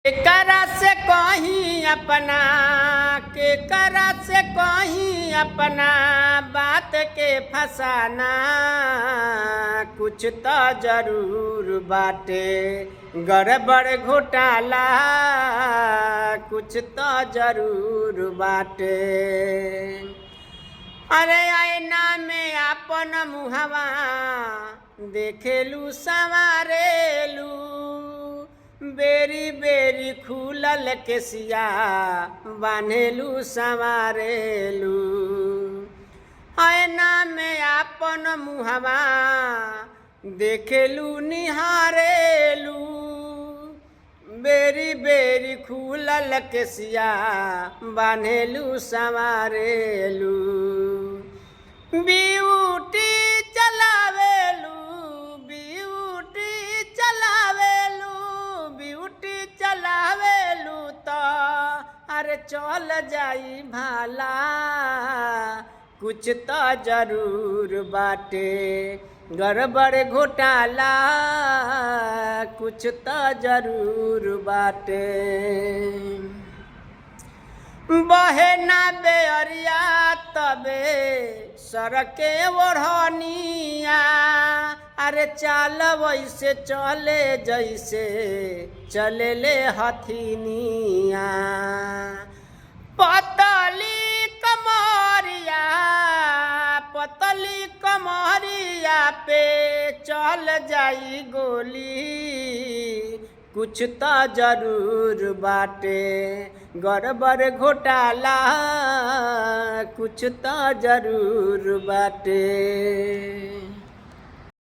केकरा से कहीं अपना, केकरा से कहीं अपना बात के फसाना, कुछ तो जरूर बाटे गड़बड़ घोटाला, कुछ तो जरूर बाटे। अरे आईना में आपन मुहवा देखेलू संवारेलू, बेरी बेरी खुलल केसिया बान्हेलू संवारेलू। आईना में आपन मुहवा देखेलू निहारेलू, बेरी बेरी खुलल केसिया बान्हेलू संवारेलू। ब्यूटी चलावेलू, ब्यूटी चलावेलू, ब्यूटी चलावेलू तो अरे चल जाई भाला, कुछ तो जरूर बाटे गड़बड़ घोटाला, कुछ तो जरूर बाटे। बहे ना बेअरिया तबे सड़के ओढ़निया, अरे चाल वैसे चले जैसे चले ले हथिनिया। पतली कमरिया, पतली कमरिया पे चल जाई गोली, कुछ तो जरूर बाटे गड़बड़ घोटाला, कुछ तो जरूर बाटे।